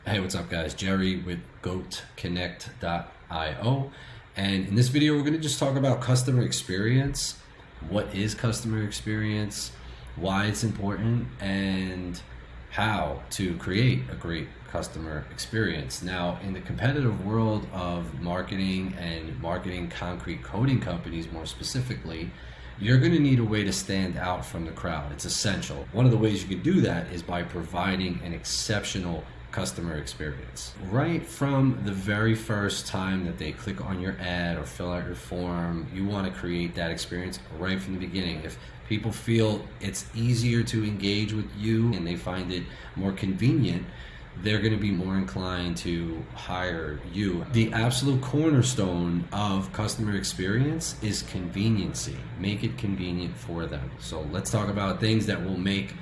Hey, what's up guys? Jerry with goatconnect.io, and in this video we're going to just talk about customer experience. What is customer experience, why it's important, and how to create a great customer experience. Now, in the competitive world of marketing and marketing concrete coating companies more specifically, you're going to need a way to stand out from the crowd. It's essential. One of the ways you can do that is by providing an exceptional customer experience. Right from the very first time that they click on your ad or fill out your form, you want to create that experience right from the beginning. If people feel it's easier to engage with you and they find it more convenient, they're going to be more inclined to hire you. The absolute cornerstone of customer experience is conveniency. Make it convenient for them. So let's talk about things that will make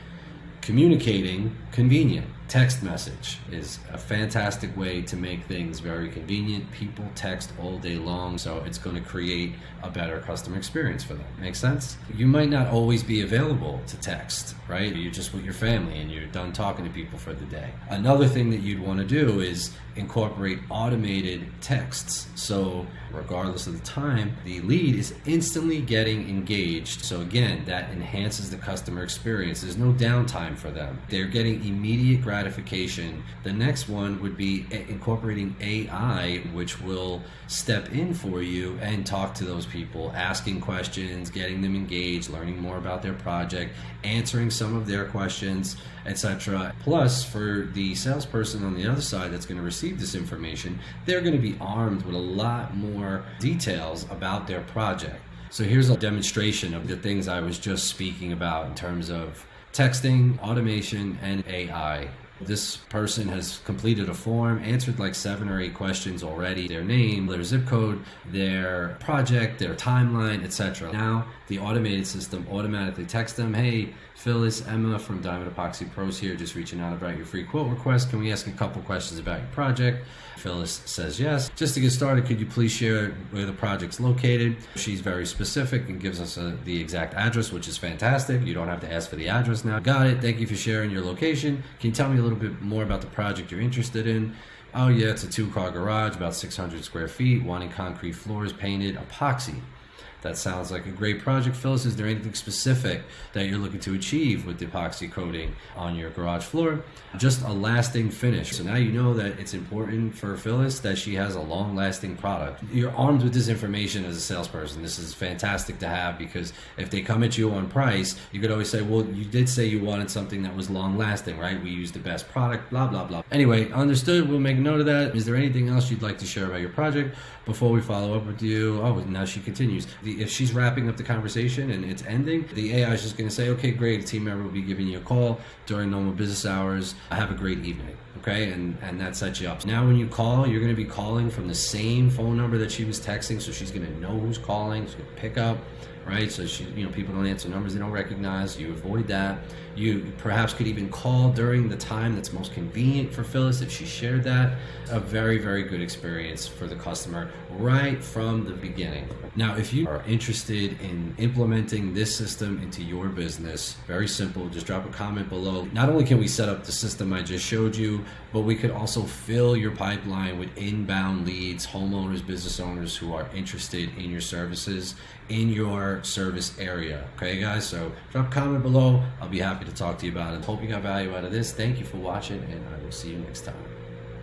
communicating convenient. Text message is a fantastic way to make things very convenient. People text all day long, so it's going to create a better customer experience for them. Make sense? You might not always be available to text, right? You're just with your family and you're done talking to people for the day. Another thing that you'd want to do is incorporate automated texts. So regardless of the time, the lead is instantly getting engaged. So again, that enhances the customer experience. There's no downtime for them. They're getting immediate gratification. The next one would be incorporating AI, which will step in for you and talk to those people, asking questions, getting them engaged, learning more about their project, answering some of their questions, etc. Plus, for the salesperson on the other side that's going to receive this information, they're going to be armed with a lot more details about their project. So here's a demonstration of the things I was just speaking about in terms of texting, automation, and AI. This person has completed a form, answered like 7 or 8 questions already. Their name, their zip code, their project, their timeline, etc. Now, the automated system automatically texts them, hey, Phyllis, Emma from Diamond Epoxy Pros here, just reaching out about your free quote request. Can we ask a couple questions about your project? Phyllis says yes. Just to get started, could you please share where the project's located? She's very specific and gives us the exact address, which is fantastic. You don't have to ask for the address now. Got it. Thank you for sharing your location. Can you tell me a little bit more about the project you're interested in? Oh yeah, it's a 2-car garage, about 600 square feet, wanting concrete floors painted, epoxy. That sounds like a great project. Phyllis, is there anything specific that you're looking to achieve with the epoxy coating on your garage floor? Just a lasting finish. So now you know that it's important for Phyllis that she has a long-lasting product. You're armed with this information as a salesperson. This is fantastic to have, because if they come at you on price, you could always say, well, you did say you wanted something that was long-lasting, right? We use the best product, blah, blah, blah. Anyway, understood. We'll make a note of that. Is there anything else you'd like to share about your project before we follow up with you? Oh, now she continues. If she's wrapping up the conversation and it's ending, the AI is just going to say, okay, great, a team member will be giving you a call during normal business hours. Have a great evening. Okay, and that sets you up. Now when you call, you're going to be calling from the same phone number that she was texting, so she's going to know who's calling. She's going to pick up, right? So she, people don't answer numbers they don't recognize. You avoid that. You perhaps could even call during the time that's most convenient for Phyllis if she shared that. A very, very good experience for the customer right from the beginning. Now, if you are interested in implementing this system into your business, very simple, just drop a comment below. Not only can we set up the system I just showed you, but we could also fill your pipeline with inbound leads, homeowners, business owners who are interested in your services in your service area. Okay, guys? So drop a comment below. I'll be happy to talk to you about it. Hope you got value out of this. Thank you for watching, and I will see you next time.